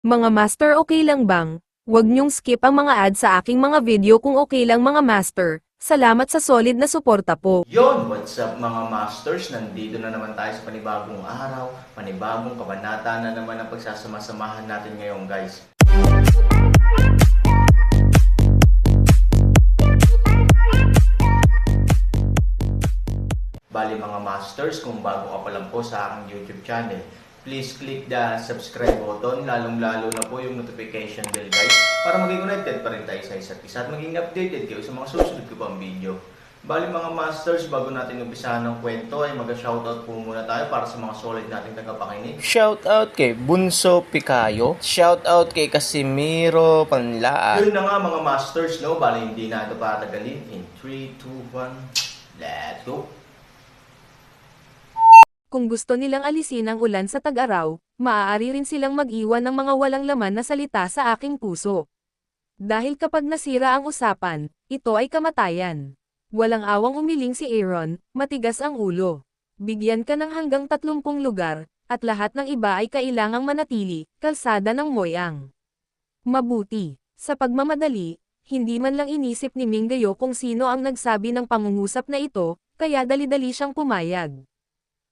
Mga master, okay lang bang? Huwag niyong skip ang mga ads sa aking mga video kung okay lang mga master. Salamat sa solid na suporta po. Yon, what's up mga masters? Nandito na naman tayo sa panibagong araw, panibagong kabanata na naman ang pagsasama-samahan natin ngayon guys. Bali mga masters, kung bago ka pa lang po sa aking YouTube channel, please click the subscribe button, lalong-lalo na po yung notification bell guys, para maging connected pa rin tayo sa isa't isa at maging updated kayo sa mga susunod ko pang video. Bali mga masters, bago natin umpisahan ng kwento ay mag-shoutout po muna tayo para sa mga solid nating tagapakinig. Shoutout kay Bunso Picayo. Shoutout kay Casimiro Panlaan. Yun na nga mga masters, no? Bali hindi na ito patagalin. In 3, 2, 1, let's go! Kung gusto nilang alisin ang ulan sa tag-araw, maaari rin silang mag-iwan ng mga walang laman na salita sa aking puso. Dahil kapag nasira ang usapan, ito ay kamatayan. Walang awang umiling si Aaron, matigas ang ulo. Bigyan ka ng hanggang 30 lugar, at lahat ng iba ay kailangang manatili, kalsada ng Moyang. Mabuti, sa pagmamadali, hindi man lang inisip ni Minggayo kung sino ang nagsabi ng pangungusap na ito, kaya dali-dali siyang pumayag.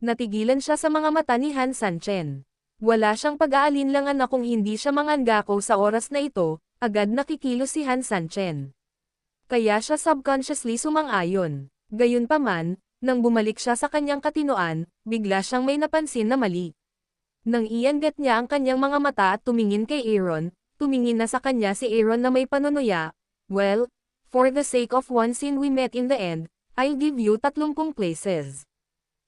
Natigilan siya sa mga mata ni Han Sanchen. Wala siyang pag-aalinlangan na kung hindi siya manganggako sa oras na ito, agad nakikilos si Han Sanchen. Kaya siya subconsciously sumang-ayon. Gayunpaman, nang bumalik siya sa kanyang katinoan, bigla siyang may napansin na mali. Nang iangat niya ang kanyang mga mata at tumingin kay Aaron, tumingin na sa kanya si Aaron na may panunuya. Well, for the sake of one scene we met in the end, I'll give you 30 places.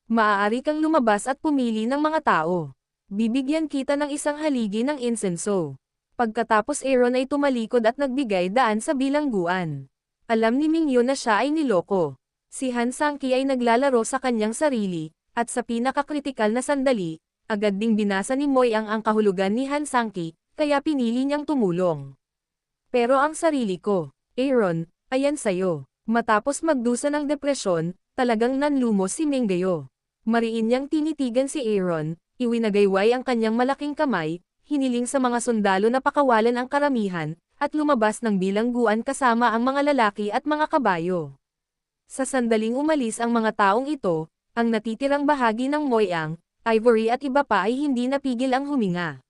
Maaari kang lumabas at pumili ng mga tao. Bibigyan kita ng isang haligi ng insenso. Pagkatapos Aaron ay tumalikod at nagbigay daan sa bilangguan. Alam ni Mingyo na siya ay niloko. Si Han Sangki ay naglalaro sa kanyang sarili, at sa pinakakritikal na sandali, agad ding binasa ni Moyang ang kahulugan ni Han Sangki, kaya pinili niyang tumulong. Pero ang sarili ko, Aaron, ayan sayo. Matapos magdusa ng depresyon, talagang nanlumos si Mingyo. Mariin niyang tinitigan si Aaron, iwinagayway ang kanyang malaking kamay, hiniling sa mga sundalo na pakawalan ang karamihan, at lumabas ng bilangguan kasama ang mga lalaki at mga kabayo. Sa sandaling umalis ang mga taong ito, ang natitirang bahagi ng Moyang, Ivory at iba pa ay hindi napigil ang huminga.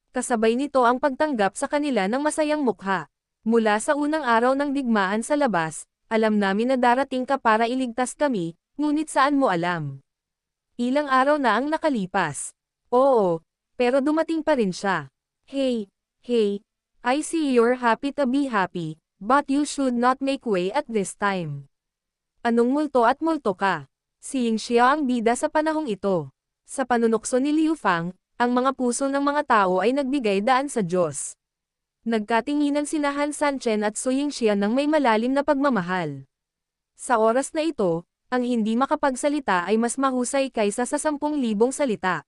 Kasabay nito ang pagtanggap sa kanila ng masayang mukha. Mula sa unang araw ng digmaan sa labas, alam namin na darating ka para iligtas kami, ngunit saan mo alam? Ilang araw na ang nakalipas. Oo, pero dumating pa rin siya. Hey, I see you're happy to be happy, but you should not make way at this time. Anong multo at multo ka? Si Yingxia ang bida sa panahong ito. Sa panunukso ni Liu Fang, ang mga puso ng mga tao ay nagbigay daan sa Diyos. Nagkatinginan sina Han Sanchen at Su Yingxia ng may malalim na pagmamahal. Sa oras na ito, ang hindi makapagsalita ay mas mahusay kaysa sa 10,000 salita.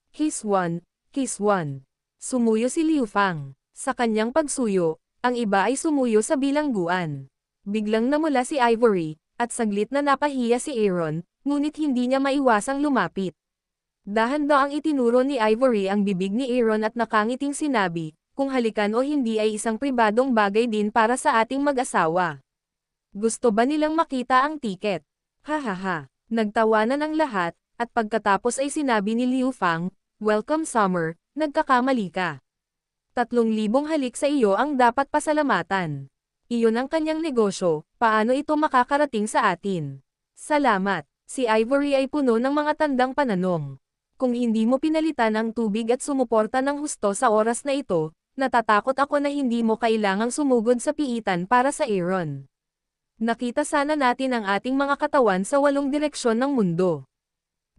Kiss 1. Sumuyo si Liu Fang. Sa kanyang pagsuyo, ang iba ay sumuyo sa bilangguan. Biglang namula si Ivory, at saglit na napahiya si Aaron, ngunit hindi niya maiwasang lumapit. Dahan-daang itinuro ni Ivory ang bibig ni Aaron at nakangiting sinabi, kung halikan o hindi ay isang pribadong bagay din para sa ating mag-asawa. Gusto ba nilang makita ang tiket? Hahaha. Nagtawanan ang lahat, at pagkatapos ay sinabi ni Liu Fang, "Welcome Summer, nagkakamali ka. 3,000 halik sa iyo ang dapat pasalamatan. Iyon ang kanyang negosyo, paano ito makakarating sa atin?" Salamat. Si Ivory ay puno ng mga tandang pananong. Kung hindi mo pinalitan ang tubig at sumuporta ng husto sa oras na ito, natatakot ako na hindi mo kailangang sumugod sa piitan para sa Aaron. Nakita sana natin ang ating mga katawan sa 8 direksyon ng mundo.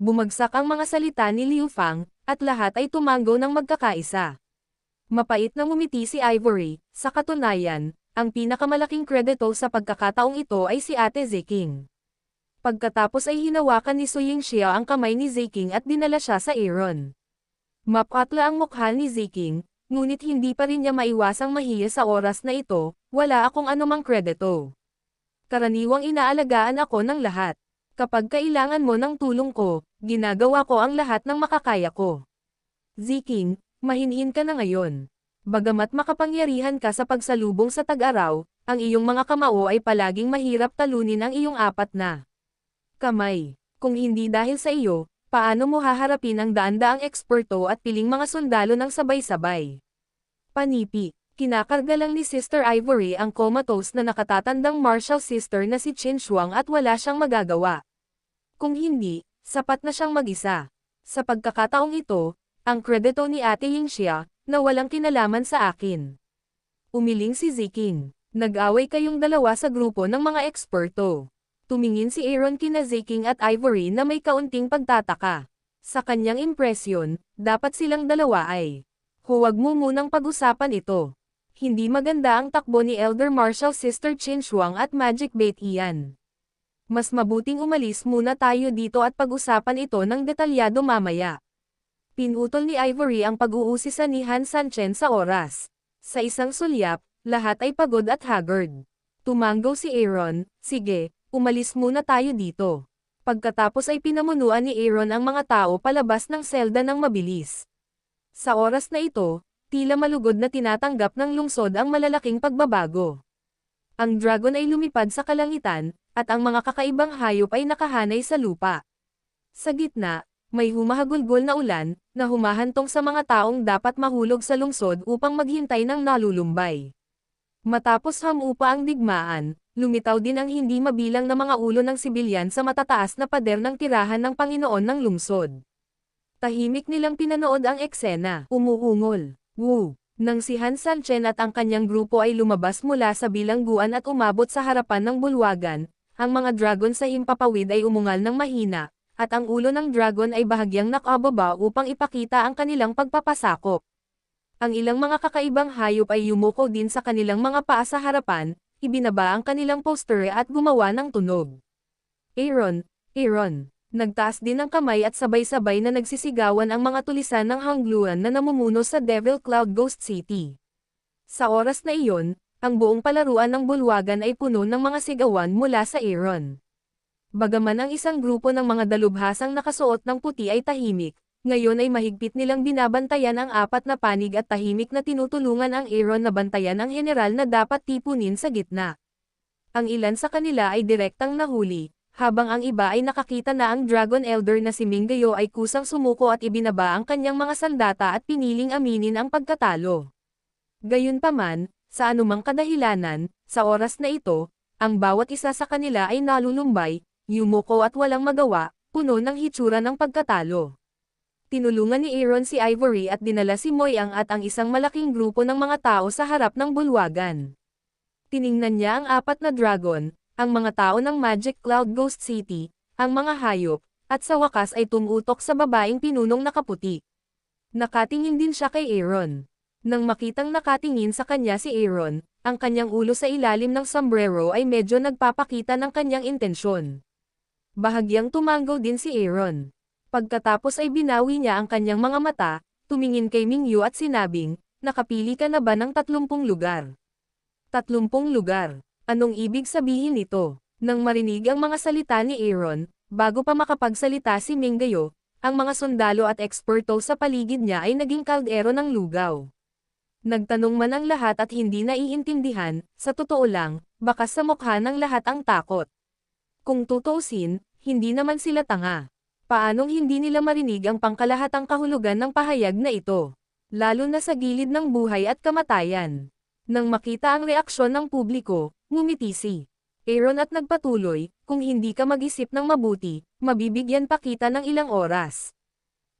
Bumagsak ang mga salita ni Liu Fang, at lahat ay tumango ng magkakaisa. Mapait na ngumiti si Ivory. Sa katunayan, ang pinakamalaking kredito sa pagkakataong ito ay si Ate Zeking. Pagkatapos ay hinawakan ni Su Yingxia ang kamay ni Zeking at dinala siya sa Aaron. Mapatla ang mukha ni Zeking, ngunit hindi pa rin niya maiwasang mahiya sa oras na ito, wala akong anumang kredito. Karaniwang inaalagaan ako ng lahat. Kapag kailangan mo ng tulong ko, ginagawa ko ang lahat ng makakaya ko. Zeking, Mahinhin ka na ngayon. Bagamat makapangyarihan ka sa pagsalubong sa tag-araw, ang iyong mga kamao ay palaging mahirap talunin ang iyong apat na kamay. Kung hindi dahil sa iyo, paano mo haharapin ang daan-daang eksperto at piling mga sundalo ng sabay-sabay? Panipi, kinakarga lang ni Sister Ivory ang comatose na nakatatandang martial sister na si Qin Shuang at wala siyang magagawa. Kung hindi, sapat na siyang mag-isa. Sa pagkakataong ito, ang kredito ni Ate Yingxia, na walang kinalaman sa akin. Umiling si Ziking. Nag-away kayong dalawa sa grupo ng mga eksperto. Tumingin si Aaron kina Ziking at Ivory na may kaunting pagtataka. Sa kanyang impresyon, dapat silang dalawa ay, huwag mo munang pag-usapan ito. Hindi maganda ang takbo ni Elder Martial Sister Qin Shuang at Magic Bait iyan. Mas mabuting umalis muna tayo dito at pag-usapan ito ng detalyado mamaya. Pinutol ni Ivory ang pag-uusisa ni Han Sanchen sa oras. Sa isang sulyap, lahat ay pagod at haggard. Tumanggaw si Aaron, sige, umalis muna tayo dito. Pagkatapos ay pinamunuan ni Aaron ang mga tao palabas ng selda ng mabilis. Sa oras na ito, tila malugod na tinatanggap ng lungsod ang malalaking pagbabago. Ang dragon ay lumipad sa kalangitan, at ang mga kakaibang hayop ay nakahanay sa lupa. Sa gitna, may humahagulgol na ulan, na humahantong sa mga taong dapat mahulog sa lungsod upang maghintay ng nalulumbay. Matapos hamupa ang digmaan, lumitaw din ang hindi mabilang na mga ulo ng sibilyan sa matataas na pader ng tirahan ng Panginoon ng lungsod. Tahimik nilang pinanood ang eksena, umuungol, woo, nang si Han Sanchen at ang kanyang grupo ay lumabas mula sa bilangguan at umabot sa harapan ng bulwagan, ang mga dragon sa himpapawid ay umungal ng mahina, at ang ulo ng dragon ay bahagyang nakababa upang ipakita ang kanilang pagpapasakop. Ang ilang mga kakaibang hayop ay yumuko din sa kanilang mga paa sa harapan, ibinaba ang kanilang poster at gumawa ng tunog. Aaron, Aaron, nagtaas din ang kamay at sabay-sabay na nagsisigawan ang mga tulisan ng hangluan na namumuno sa Devil Cloud Ghost City. Sa oras na iyon, ang buong palaruan ng bulwagan ay puno ng mga sigawan mula sa Aaron. Bagaman ang isang grupo ng mga dalubhasang nakasuot ng puti ay tahimik, ngayon ay mahigpit nilang binabantayan ang apat na panig at tahimik na tinutulungan ang Aaron na bantayan ang general na dapat tipunin sa gitna. Ang ilan sa kanila ay direktang nahuli, habang ang iba ay nakakita na ang Dragon Elder na si Minggayo ay kusang sumuko at ibinaba ang kanyang mga sandata at piniling aminin ang pagkatalo. Gayunpaman, sa anumang kadahilanan, sa oras na ito, ang bawat isa sa kanila ay nalulumbay, yumuko at walang magawa, puno ng hitsura ng pagkatalo. Tinulungan ni Aaron si Ivory at dinala si Moyang at ang isang malaking grupo ng mga tao sa harap ng bulwagan. Tiningnan niya ang apat na dragon, ang mga tao ng Magic Cloud Ghost City, ang mga hayop, at sa wakas ay tumutok sa babaeng pinunong nakaputi. Nakatingin din siya kay Aaron. Nang makitang nakatingin sa kanya si Aaron, ang kanyang ulo sa ilalim ng sombrero ay medyo nagpapakita ng kanyang intensyon. Bahagyang tumanggaw din si Aaron. Pagkatapos ay binawi niya ang kanyang mga mata, tumingin kay Mingyu at sinabing, nakapili ka na ba ng 30 lugar? 30 lugar. Anong ibig sabihin nito? Nang marinig ang mga salita ni Aaron, bago pa makapagsalita si Minggayo, ang mga sundalo at eksperto sa paligid niya ay naging kaldero ng lugaw. Nagtanong man ang lahat at hindi naiintindihan, sa totoo lang, bakas sa mukha ng lahat ang takot. Kung tutuusin, hindi naman sila tanga. Paanong hindi nila marinig ang pangkalahatang kahulugan ng pahayag na ito? Lalo na sa gilid ng buhay at kamatayan. Nang makita ang reaksyon ng publiko, ngumiti si Aaron at nagpatuloy, kung hindi ka mag-isip ng mabuti, mabibigyan pa kita ng ilang oras.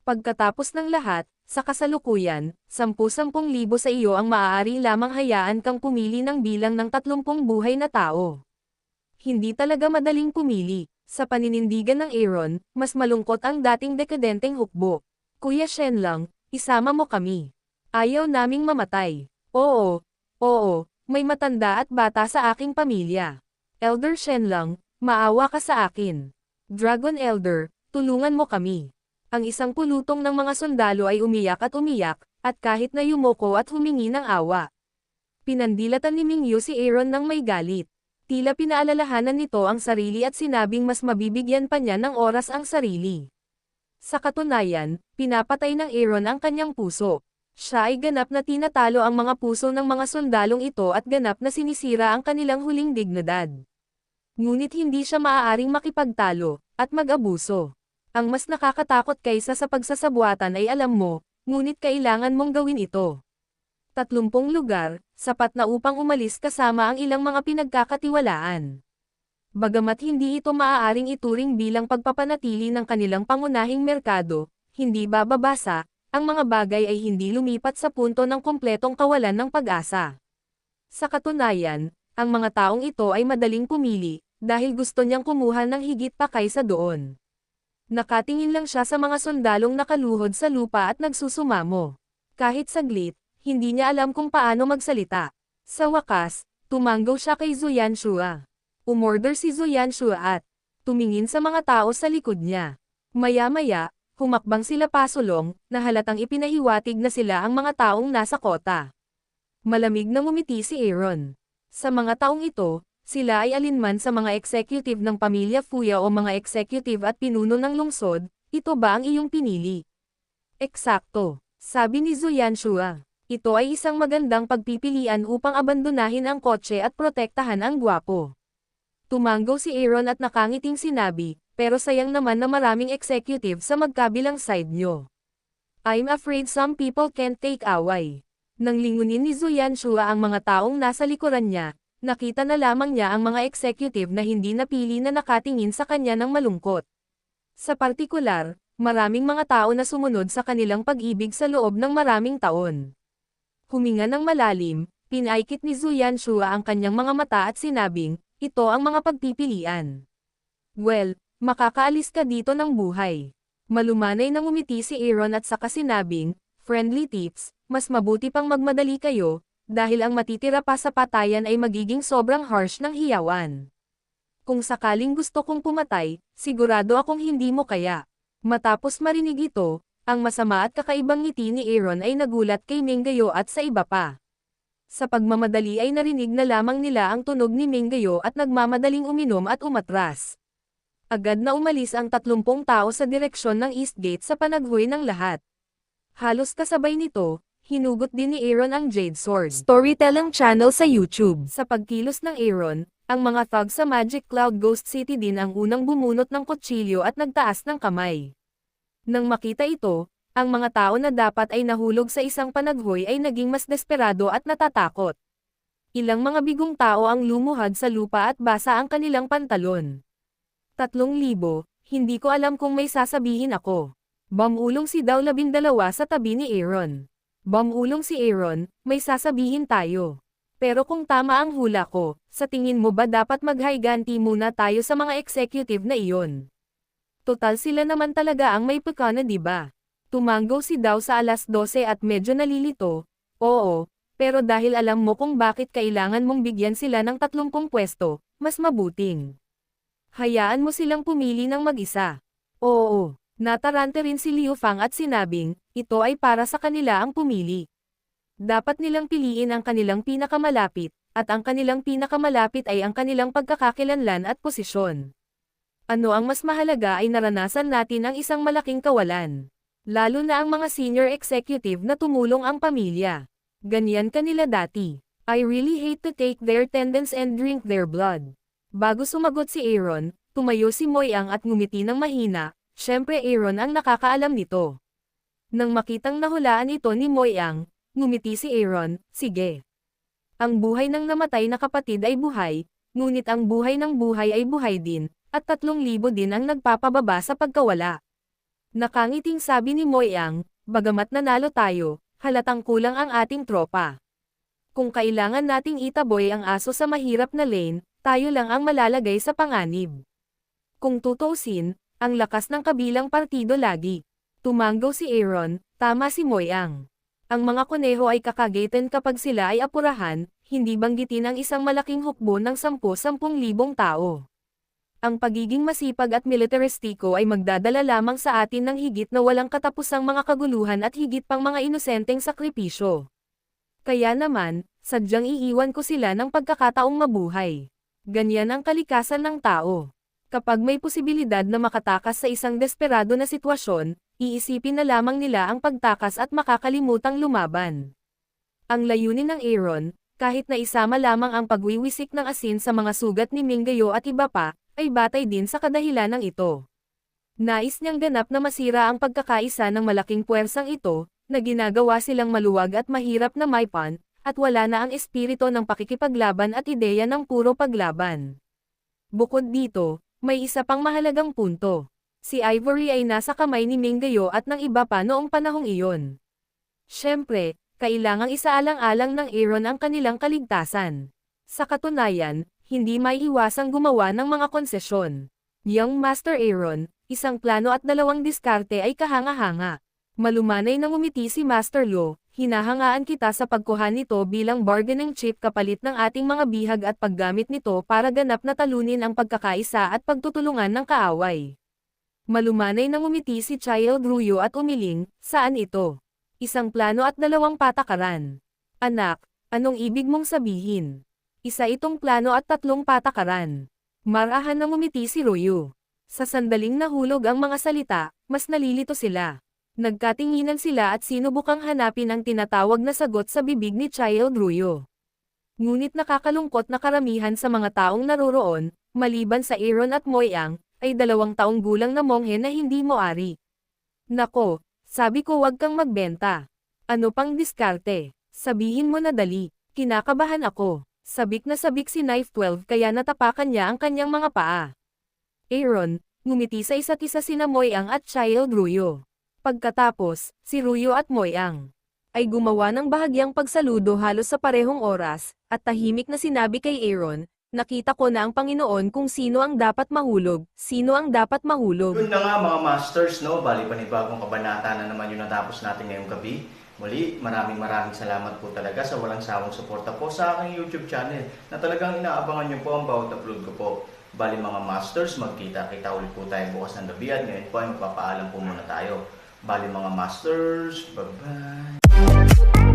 Pagkatapos ng lahat, sa kasalukuyan, 10,000 sa iyo ang maaari lamang hayaan kang pumili ng bilang ng 30 buhay na tao. Hindi talaga madaling pumili. Sa paninindigan ng Aaron, mas malungkot ang dating dekadenteng hukbo. Kuya Shenlang, isama mo kami. Ayaw naming mamatay. Oo, may matanda at bata sa aking pamilya. Elder Shenlang, maawa ka sa akin. Dragon Elder, tulungan mo kami. Ang isang pulutong ng mga sundalo ay umiyak, at kahit na yumoko at humingi ng awa. Pinandilatan ni Mingyu si Aaron ng may galit. Tila pinaalalahanan nito ang sarili at sinabing mas mabibigyan pa niya ng oras ang sarili. Sa katunayan, pinapatay ng Aaron ang kanyang puso. Siya ay ganap na tinatalo ang mga puso ng mga sundalong ito at ganap na sinisira ang kanilang huling dignidad. Ngunit hindi siya maaaring makipagtalo, at mag-abuso. Ang mas nakakatakot kaysa sa pagsasabwatan ay alam mo, ngunit kailangan mong gawin ito. 30 lugar, sapat na upang umalis kasama ang ilang mga pinagkakatiwalaan. Bagamat hindi ito maaaring ituring bilang pagpapanatili ng kanilang pangunahing merkado, hindi bababasa, ang mga bagay ay hindi lumipat sa punto ng kumpletong kawalan ng pag-asa. Sa katunayan, ang mga taong ito ay madaling pumili, dahil gusto niyang kumuha ng higit pa kaysa doon. Nakatingin lang siya sa mga sundalong nakaluhod sa lupa at nagsusumamo. Kahit saglit, hindi niya alam kung paano magsalita. Sa wakas, tumanggaw siya kay Zuyanshua. Umorder si Zuyanshua at tumingin sa mga tao sa likod niya. Maya-maya, humakbang sila pasulong, na halatang ipinahiwatig na sila ang mga taong nasa kota. Malamig na ngumiti si Aaron. Sa mga taong ito, sila ay alinman sa mga executive ng pamilya Fuya o mga executive at pinuno ng lungsod, ito ba ang iyong pinili? Eksakto, sabi ni Zuyanshua. Ito ay isang magandang pagpipilian upang abandonahin ang kotse at protektahan ang gwapo. Tumanggaw si Aaron at nakangiting sinabi, pero sayang naman na maraming executive sa magkabilang side nyo. I'm afraid some people can't take away. Nang lingunin ni Zuyanshua ang mga taong nasa likuran niya, nakita na lamang niya ang mga executive na hindi napili na nakatingin sa kanya ng malungkot. Sa partikular, maraming mga tao na sumunod sa kanilang pag-ibig sa loob ng maraming taon. Huminga ng malalim, pinaikit ni Zuyanshua ang kanyang mga mata at sinabing, ito ang mga pagpipilian. Well, makakaalis ka dito ng buhay. Malumanay nang umiti si Aaron at saka sinabing, friendly tips, mas mabuti pang magmadali kayo, dahil ang matitira pa sa patayan ay magiging sobrang harsh ng hiyawan. Kung sakaling gusto kong pumatay, sigurado akong hindi mo kaya. Matapos marinig ito, ang masama at kakaibang ngiti ni Aaron ay nagulat kay Menggayo at sa iba pa. Sa pagmamadali ay narinig na lamang nila ang tunog ni Menggayo at nagmamadaling uminom at umatras. Agad na umalis ang 30 tao sa direksyon ng East Gate sa panaghoy ng lahat. Halos kasabay nito, hinugot din ni Aaron ang Jade Sword Storytelling Channel sa YouTube. Sa pagkilos ng Aaron, ang mga thug sa Magic Cloud Ghost City din ang unang bumunot ng kutsilyo at nagtaas ng kamay. Nang makita ito, ang mga tao na dapat ay nahulog sa isang panaghoy ay naging mas desperado at natatakot. Ilang mga bigong tao ang lumuhad sa lupa at basa ang kanilang pantalon. 3,000, hindi ko alam kung may sasabihin ako. Bamulong si Daw 12 sa tabi ni Aaron. Bamulong si Aaron, may sasabihin tayo. Pero kung tama ang hula ko, sa tingin mo ba dapat maghiganti muna tayo sa mga executive na iyon? Total sila naman talaga ang may pekana, diba? Tumanggaw si Daw sa 12:00 at medyo nalilito. Oo, pero dahil alam mo kung bakit kailangan mong bigyan sila ng 30 pwesto, mas mabuting hayaan mo silang pumili ng mag-isa. Oo, natarante rin si Liu Fang at sinabing, ito ay para sa kanila ang pumili. Dapat nilang piliin ang kanilang pinakamalapit, at ang kanilang pinakamalapit ay ang kanilang pagkakakilanlan at posisyon. Ano ang mas mahalaga ay naranasan natin ang isang malaking kawalan. Lalo na ang mga senior executive na tumulong ang pamilya. Ganyan kanila dati. I really hate to take their tendons and drink their blood. Bago sumagot si Aaron, tumayo si Moyang at ngumiti ng mahina, syempre Aaron ang nakakaalam nito. Nang makitang nahulaan ito ni Moyang, ngumiti si Aaron, sige. Ang buhay ng namatay na kapatid ay buhay, ngunit ang buhay ng buhay ay buhay din, at 3,000 din ang nagpapababa sa pagkawala. Nakangiting sabi ni Moyang, bagamat nanalo tayo, halatang kulang ang ating tropa. Kung kailangan nating itaboy ang aso sa mahirap na lane, tayo lang ang malalagay sa panganib. Kung tutuusin, ang lakas ng kabilang partido lagi. Tumanggaw si Aaron, tama si Moyang. Ang mga kuneho ay kakagatin kapag sila ay apurahan, hindi banggitin ang isang malaking hukbo ng 10,000 tao. Ang pagiging masipag at militaristiko ay magdadala lamang sa atin ng higit na walang katapusang mga kaguluhan at higit pang mga inosenteng sakripisyo. Kaya naman, sadyang iiwan ko sila ng pagkakataong mabuhay. Ganyan ang kalikasan ng tao. Kapag may posibilidad na makatakas sa isang desperado na sitwasyon, Iisipin na lamang nila ang pagtakas at makakalimutang lumaban. Ang layunin ng Aaron, kahit na isama lamang ang pagwiwisik ng asin sa mga sugat ni Minggayo at iba pa, ay batay din sa kadahilanang ito. Nais niyang ganap na masira ang pagkakaisa ng malaking puwersang ito, na ginagawa silang maluwag at mahirap na maipan, at wala na ang espiritu ng pakikipaglaban at ideya ng puro paglaban. Bukod dito, may isa pang mahalagang punto. Si Ivory ay nasa kamay ni Minggayo at ng iba pa noong panahong iyon. Siyempre, kailangang isaalang-alang ng Aaron ang kanilang kaligtasan. Sa katunayan, hindi maiiwasang gumawa ng mga konsesyon. Young Master Aaron, isang plano at dalawang diskarte ay kahanga-hanga. Malumanay nang umiti si Master Lo, hinahangaan kita sa pagkuha nito bilang bargaining chip kapalit ng ating mga bihag at paggamit nito para ganap na talunin ang pagkakaisa at pagtutulungan ng kaaway. Malumanay nang umiti si Child Ruyo at umiling, saan ito? Isang plano at dalawang patakaran. Anak, anong ibig mong sabihin? Isa itong plano at tatlong patakaran. Marahan nang umiti si Ruyo. Sa sandaling nahulog ang mga salita, mas nalilito sila. Nagkatinginan sila at sinubukang hanapin ang tinatawag na sagot sa bibig ni Child Ruyo. Ngunit nakakalungkot na karamihan sa mga taong naroroon, maliban sa Aaron at Moyang, ay 2 taong gulang na monghe na hindi moari. Nako, sabi ko wag kang magbenta. Ano pang diskarte? Sabihin mo na dali. Kinakabahan ako. Sabik na sabik si Knife 12 kaya natapakan niya ang kanyang mga paa. Aaron, ngumiti sa isa't isa sina Moyang at Child Ruyo. Pagkatapos, si Ruyo at Moyang ay gumawa ng bahagyang pagsaludo halos sa parehong oras, at tahimik na sinabi kay Aaron, nakita ko na ang Panginoon kung sino ang dapat mahulog, sino ang dapat mahulog. Yun na nga mga masters, no? Bali panibagong kabanata na naman yung natapos natin ngayong gabi. Muli, maraming salamat po talaga sa walang sawang suporta po sa aking YouTube channel na talagang inaabangan nyo po ang bawat upload ko po. Bali mga masters, magkita-kita ulit po tayo bukas ng gabi at ngayon po ay magpapaalam po muna tayo. Bali mga masters, bye-bye!